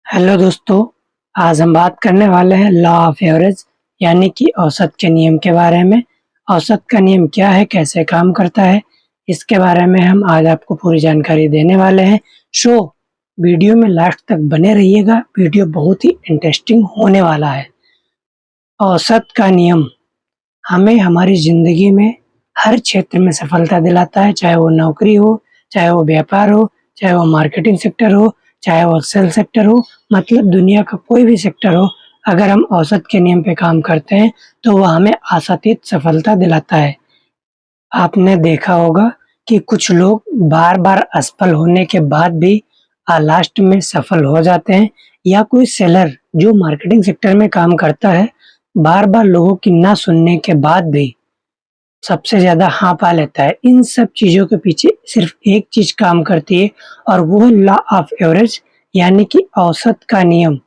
Hello दोस्तों, आज हम बात करने वाले हैं लॉ ऑफ एवरेज यानी कि औसत के नियम के बारे में। औसत का नियम क्या है, कैसे काम करता है, इसके बारे में हम आज आपको पूरी जानकारी देने वाले हैं। सो वीडियो में लास्ट तक बने रहिएगा, वीडियो बहुत ही इंटरेस्टिंग होने वाला है। औसत का नियम हमें हमारी ज़िंदगी में हर क्षेत्र में सफलता दिलाता है, चाहे वो नौकरी हो, चाहे वो व्यापार हो, चाहे वो मार्केटिंग सेक्टर हो, चाहे वो सेल सेक्टर हो, मतलब दुनिया का कोई भी सेक्टर हो, अगर हम औसत के नियम पे काम करते हैं, तो वह हमें आशातीत सफलता दिलाता है। आपने देखा होगा कि कुछ लोग बार-बार असफल होने के बाद भी लास्ट में सफल हो जाते हैं, या कोई सेलर जो मार्केटिंग सेक्टर में काम करता है, बार-बार लोगों की ना सुनने के बाद भी सबसे ज़्यादा हाँ पा लेता है। इन सब चीज़ों के पीछे सिर्फ़ एक चीज़ काम करती है, और वो है लॉ ऑफ एवरेज यानी कि औसत का नियम।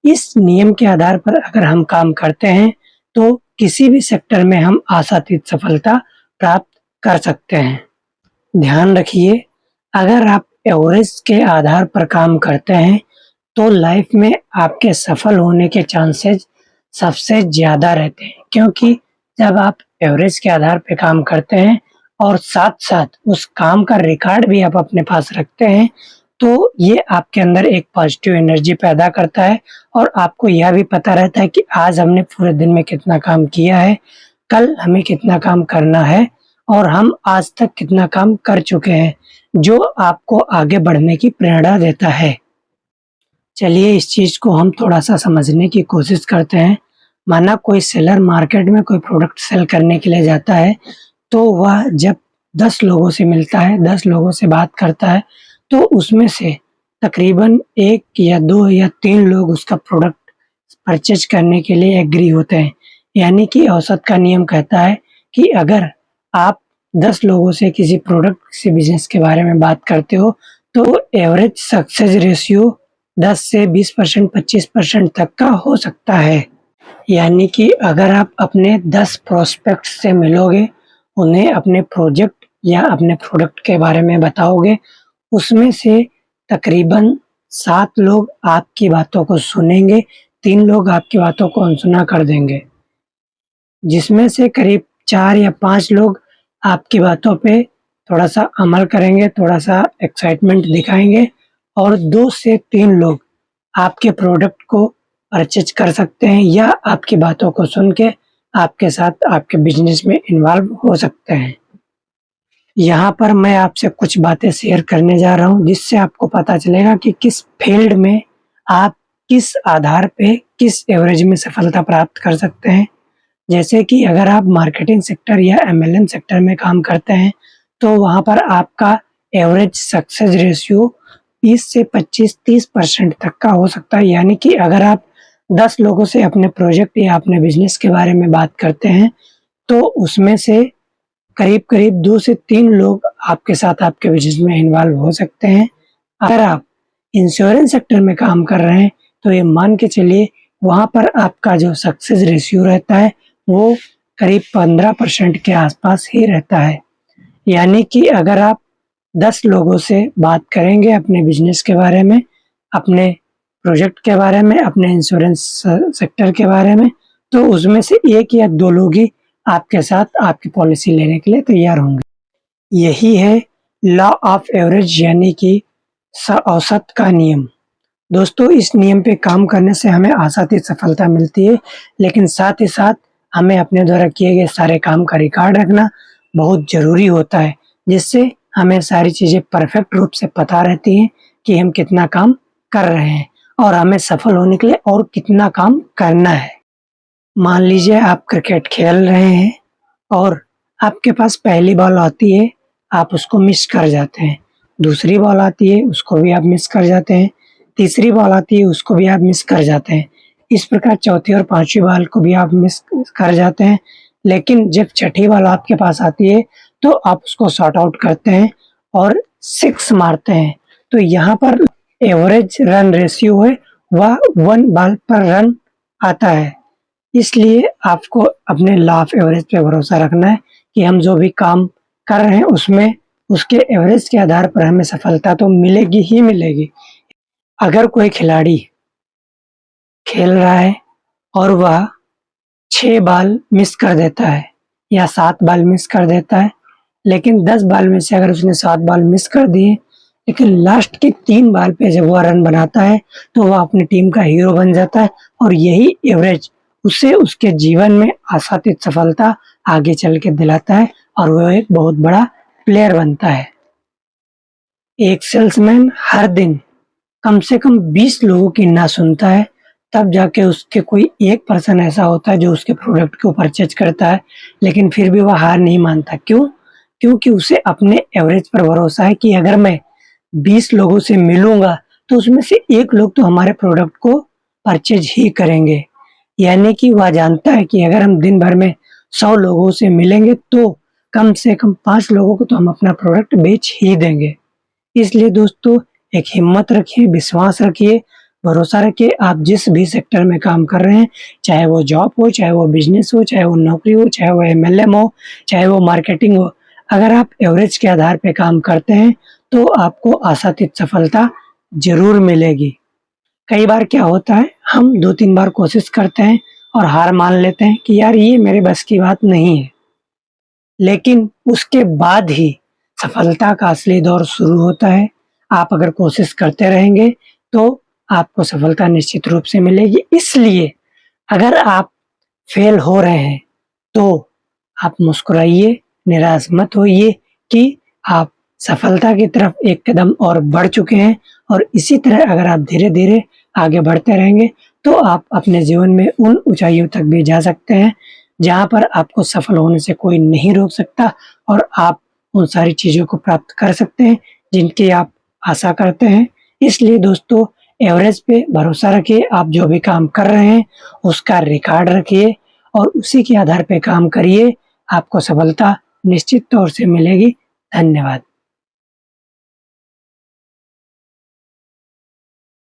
इस नियम के आधार पर अगर हम काम करते हैं, तो किसी भी सेक्टर में हम आशातीत सफलता प्राप्त कर सकते हैं। ध्यान रखिए, अगर आप एवरेज के आधार पर काम करते हैं, तो लाइफ में आपके सफल होने के चांसेस सबसे ज़्यादा रहते हैं, क्योंकि जब आप एवरेज के आधार पे काम करते हैं और साथ-साथ उस काम का रिकॉर्ड भी आप अपने पास रखते हैं, तो ये आपके अंदर एक पॉजिटिव एनर्जी पैदा करता है, और आपको यह भी पता रहता है कि आज हमने पूरे दिन में कितना काम किया है, कल हमें कितना काम करना है, और हम आज तक कितना काम कर चुके हैं, जो आपको आगे बढ़ने की प्रेरणा देता है। चलिए इस चीज़ को हम थोड़ा-सा समझने की कोशिश करते हैं। माना कोई सेलर मार्केट में कोई प्रोडक्ट सेल करने के लिए जाता है, तो वह जब 10 लोगों से मिलता है, 10 लोगों से बात करता है, तो उसमें से तकरीबन 1 या 2 या 3 लोग उसका प्रोडक्ट परचेज़ करने के लिए एग्री होते हैं। यानी कि औसत का नियम कहता है कि अगर आप 10 लोगों से किसी प्रोडक्ट, किसी बिज़नेस के बारे में बात करते हो, तो एवरेज सक्सेस रेशियो 10 से 20% 25% तक का हो सकता है। यानी कि अगर आप अपने 10 प्रोस्पेक्ट्स से मिलोगे, उन्हें अपने प्रोजेक्ट या अपने प्रोडक्ट के बारे में बताओगे, उसमें से तकरीबन 7 लोग आपकी बातों को सुनेंगे, 3 लोग आपकी बातों को अनसुना कर देंगे। जिसमें से करीब 4 या 5 लोग आपकी बातों पे थोड़ा-सा अमल करेंगे, थोड़ा-सा एक्साइटमेंट दिखाएँगे, और 2 से 3 लोग आपके प्रोडक्ट को परचेज़ कर सकते हैं, या आपकी बातों को सुन के आपके साथ आपके बिज़नेस में इन्वॉल्व हो सकते हैं। यहाँ पर मैं आपसे कुछ बातें शेयर करने जा रहा हूँ, जिससे आपको पता चलेगा कि किस फ़ील्ड में आप किस आधार पे, किस एवरेज में सफलता प्राप्त कर सकते हैं। जैसे कि अगर आप मार्केटिंग सेक्टर या एमएलएम सेक्टर में काम करते हैं, तो वहाँ पर आपका एवरेज सक्सेस रेशियो 20 से 25-30% तक का हो सकता है। यानी कि अगर आप 10 लोगों से अपने प्रोजेक्ट या अपने बिज़नेस के बारे में बात करते हैं, तो उसमें से करीब-करीब 2 से 3 लोग आपके साथ आपके बिज़नेस में इन्वॉल्व हो सकते हैं। अगर आप इंश्योरेंस सेक्टर में काम कर रहे हैं, तो ये मान के चलिए वहाँ पर आपका जो सक्सेस रेशियो रहता है, वो करीब 15% के आसपास ही रहता है। यानी कि अगर आप 10 लोगों से बात करेंगे अपने बिज़नेस के बारे में, अपने प्रोजेक्ट के बारे में, अपने इंश्योरेंस सेक्टर के बारे में, तो उसमें से 1 या 2 लोग ही आपके साथ आपकी पॉलिसी लेने के लिए तैयार होंगे। यही है लॉ ऑफ एवरेज यानी कि औसत का नियम। दोस्तों, इस नियम पे काम करने से हमें आशातीत सफलता मिलती है, लेकिन साथ ही साथ हमें अपने द्वारा किए गए सारे काम का रिकॉर्ड रखना बहुत ज़रूरी होता है, जिससे हमें सारी चीज़ें परफेक्ट रूप से पता रहती हैं कि हम कितना काम कर रहे हैं, और हमें सफल होने के लिए और कितना काम करना है। मान लीजिए आप क्रिकेट खेल रहे हैं, और आपके पास पहली बॉल आती है, आप उसको मिस कर जाते हैं। दूसरी बॉल आती है, उसको भी आप मिस कर जाते हैं। तीसरी बॉल आती है, उसको भी आप मिस कर जाते हैं। इस प्रकार चौथी और पाँचवीं बॉल को भी आप मिस कर जाते हैं। लेकिन जब छठी बॉल आपके पास आती है, तो आप उसको सॉर्ट आउट करते हैं और 6 मारते हैं। तो यहाँ पर एवरेज रन रेशियो है, वह 1 बॉल पर रन आता है। इसलिए आपको अपने लॉ ऑफ एवरेज पे भरोसा रखना है कि हम जो भी काम कर रहे हैं, उसमें उसके एवरेज के आधार पर हमें सफलता तो मिलेगी ही मिलेगी। अगर कोई खिलाड़ी खेल रहा है और वह 6 बॉल मिस कर देता है या 7 बॉल मिस कर देता है, लेकिन 10 बॉल में से अगर उसने 7 बॉल मिस कर दिए, लेकिन लास्ट के 3 बॉल पे जब वह रन बनाता है, तो वह अपनी टीम का हीरो बन जाता है और यही एवरेज उसे उसके जीवन में आशातीत सफलता आगे चल के दिलाता है और वह एक बहुत बड़ा प्लेयर बनता है। एक सेल्समैन हर दिन कम से कम 20 लोगों की ना सुनता है, तब जाके उसके कोई एक पर्सन ऐसा होता है जो उसके प्रोडक्ट को परचेज करता है, लेकिन फिर भी वह हार नहीं मानता। क्यों? क्योंकि उसे अपने एवरेज पर भरोसा है कि अगर मैं 20 लोगों से मिलूँगा, तो उसमें से 1 लोग तो हमारे प्रोडक्ट को परचेज ही करेंगे। यानी कि वह जानता है कि अगर हम दिन भर में 100 लोगों से मिलेंगे, तो कम से कम 5 लोगों को तो हम अपना प्रोडक्ट बेच ही देंगे। इसलिए दोस्तों, एक हिम्मत रखिए, विश्वास रखिए, भरोसा रखिए। आप जिस भी सेक्टर में काम कर रहे हैं, चाहे वो जॉब हो, चाहे वो बिज़नेस हो, चाहे वो नौकरी हो, चाहे वो एमएलएम हो, चाहे वो मार्केटिंग हो, अगर आप एवरेज के आधार पे काम करते हैं, तो आपको आशातीत सफलता ज़रूर मिलेगी। कई बार क्या होता है, हम 2-3 बार कोशिश करते हैं और हार मान लेते हैं कि यार ये मेरे बस की बात नहीं है। लेकिन उसके बाद ही सफलता का असली दौर शुरू होता है। आप अगर कोशिश करते रहेंगे, तो आपको सफलता निश्चित रूप से मिलेगी। इसलिए अगर आप फेल हो रहे हैं, तो आप मुस्कुराइए, निराश मत होइए कि आप सफलता की तरफ एक कदम और बढ़ चुके हैं और इसी तरह अगर आप धीरे-धीरे आगे बढ़ते रहेंगे, तो आप अपने जीवन में उन ऊँचाइयों तक भी जा सकते हैं, जहाँ पर आपको सफल होने से कोई नहीं रोक सकता और आप उन सारी चीज़ों को प्राप्त कर सकते हैं, जिनकी आप आशा करते हैं। इसलिए दोस्तों, एवरेज पे भरोसा रखिए, आप जो भी काम कर रहे हैं, उसका रिकॉर्ड रखिए और उसी के आधार पे काम करिए, आपको सफलता निश्चित तौर से मिलेगी। धन्यवाद।